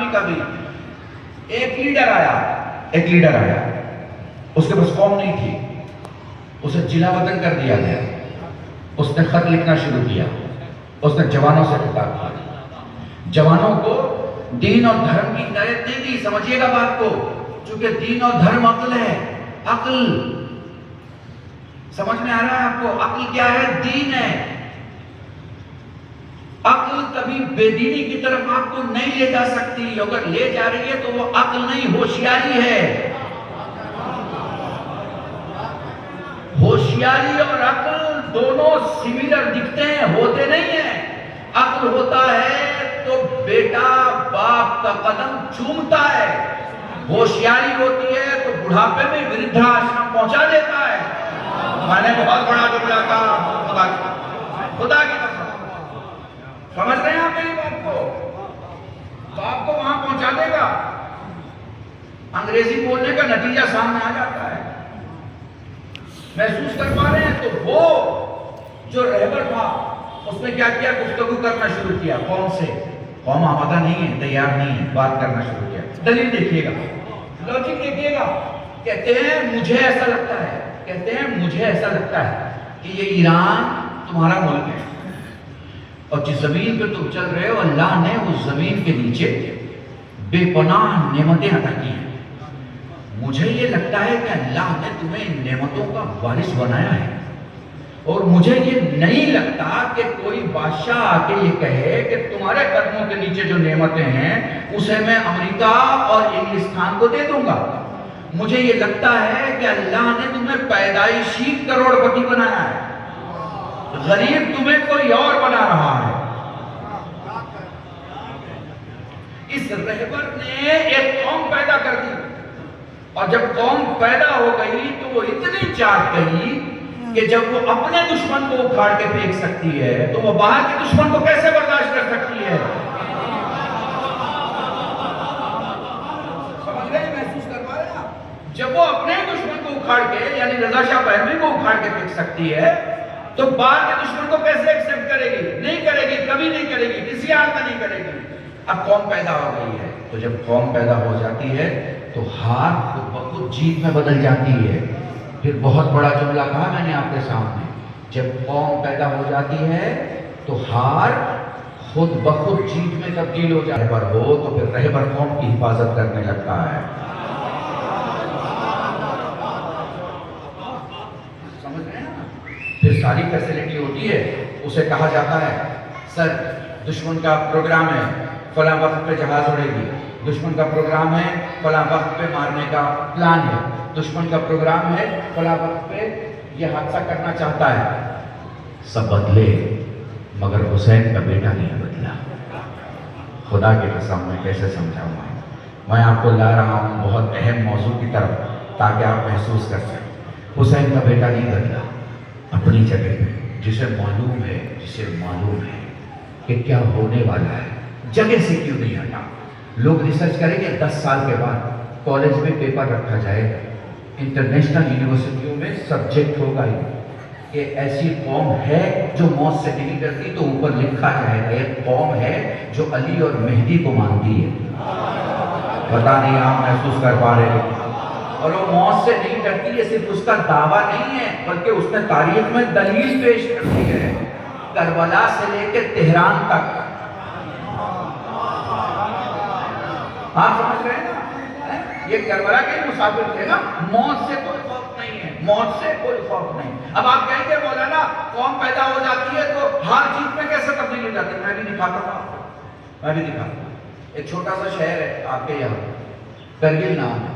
نہیں کبھی. ایک لیڈر آیا, اس کے پاس قوم نہیں تھی, اسے جلا وطن کر دیا گیا. اس نے خط لکھنا شروع کیا, اس نے جوانوں سے خطاب کیا, جوانوں کو دین اور دھرم کی ہدایت نہیں دی. سمجھیے گا بات کو, چونکہ دین اور دھرم عقل ہے. عقل سمجھ میں آ رہا ہے آپ کو؟ عقل کیا ہے؟ دین ہے. عقل کبھی بے دینی کی طرف آپ کو نہیں لے جا سکتی. اگر لے جا رہی ہے تو وہ عقل نہیں, ہوشیاری ہے. ہوشیاری اور عقل دونوں سملر دکھتے ہیں, ہوتے نہیں ہیں. عقل ہوتا ہے تو بیٹا باپ کا قدم چومتا ہے, ہوشیاری ہوتی ہے تو بڑھاپے میں وردھا آشرم پہنچا دیتا ہے. میں نے بہت بڑا جملہ کہا, خدا کی قسم. سمجھ رہے ہیں آپ میری بات کو؟ تو آپ کو وہاں پہنچا دے گا. انگریزی بولنے کا نتیجہ سامنے آ جاتا ہے. محسوس کر پا رہے ہیں؟ تو وہ جو رہبر تھا اس نے کیا کیا؟ گفتگو کرنا شروع کیا قوم سے. قوم آمادہ نہیں ہے, تیار نہیں ہے, بات کرنا شروع کیا. دلیل دیکھیے گا, لوجک دیکھیے گا. کہتے ہیں مجھے ایسا لگتا ہے, کہ یہ ایران تمہارا ملک ہے, اور جس زمین پہ تم چل رہے ہو اللہ نے اس زمین کے نیچے بے پناہ نعمتیں عطا کی ہیں. مجھے یہ لگتا ہے کہ اللہ نے تمہیں ان نعمتوں کا وارث بنایا ہے, اور مجھے یہ نہیں لگتا کہ کوئی بادشاہ آ کے یہ کہے کہ تمہارے قدموں کے نیچے جو نعمتیں ہیں اسے میں امریکہ اور انگلستان کو دے دوں گا. مجھے یہ لگتا ہے کہ اللہ نے تمہیں پیدائشی کروڑ پتی بنایا ہے, غریب تمہیں کوئی اور بنا رہا ہے. اس رہبر نے ایک قوم پیدا کر دی, اور جب قوم پیدا ہو گئی تو وہ اتنی چاٹ گئی کہ جب وہ اپنے دشمن کو اکھاڑ کے پھینک سکتی ہے تو وہ باہر کے دشمن کو کیسے برداشت کر سکتی ہے؟ سمجھ رہے ہیں؟ محسوس کر پا رہے ہیں آپ؟ جب وہ اپنے دشمن کو اکھاڑ کے یعنی رضا شاہ پہلوی کو اکھاڑ کے پھینک سکتی ہے تو باہر کے دشمن کو کیسے ایکسپٹ کرے گی؟ نہیں کرے گی, کبھی نہیں کرے گی, کسی حال میں نہیں کرے گی. اب قوم پیدا ہو گئی ہے, تو جب قوم پیدا ہو جاتی ہے تو ہار خود بخود جیت میں بدل جاتی ہے. پھر بہت بڑا جملہ کہا میں نے آپ کے سامنے, جب قوم پیدا ہو جاتی ہے تو ہار خود بخود جیت میں تبدیل ہو جائے. رہبر ہو تو پھر رہبر قوم کی حفاظت کرنے لگتا ہے. سمجھ رہے ہیں؟ پھر ساری فیسلٹی ہوتی ہے, اسے کہا جاتا ہے سر دشمن کا پروگرام ہے, فلاں وقت پہ جہاز اڑے گی, دشمن کا پروگرام ہے, فلاں وقت پہ مارنے کا پلان ہے, دشمن کا پروگرام ہے, فلاں وقت پہ یہ حادثہ کرنا چاہتا ہے. سب بدلے مگر حسین کا بیٹا نہیں بدلا. خدا کی قسم میں کیسے سمجھاؤں میں آپ کو لا رہا ہوں بہت اہم موضوع کی طرف تاکہ آپ محسوس کر سکیں. حسین کا بیٹا نہیں بدلا, اپنی جگہ پہ جسے معلوم ہے کہ کیا ہونے والا ہے, جگہ سے کیوں نہیں ہٹا. لوگ ریسرچ کریں گے 10 سال کے بعد کالج میں پیپر رکھا جائے گا, انٹرنیشنل یونیورسٹیوں میں سبجیکٹ ہوگا ہی کہ ایسی قوم ہے جو موت سے نہیں ڈرتی, تو اوپر لکھا جائے گا ایک قوم ہے جو علی اور مہدی کو مانتی ہے. پتا نہیں آپ محسوس کر پا رہے ہیں؟ اور وہ موت سے نہیں ڈرتی, یہ صرف اس کا دعویٰ نہیں ہے بلکہ اس نے تاریخ میں دلیل پیش کر دی ہے, کربلا سے لے کے تہران تک. آپ سمجھ رہے ہیں نا, یہ کربلا کے مسافر تھے نا, موت سے کوئی خوف نہیں ہے, موت سے کوئی خوف نہیں. اب آپ کہیں گے مولانا قوم پیدا ہو جاتی ہے تو ہار جیت میں کیسے تبدیل ہو جاتی ہے؟ میں بھی دکھاتا ہوں آپ کو, ایک چھوٹا سا شہر ہے آپ کے یہاں, کرگل نام ہے.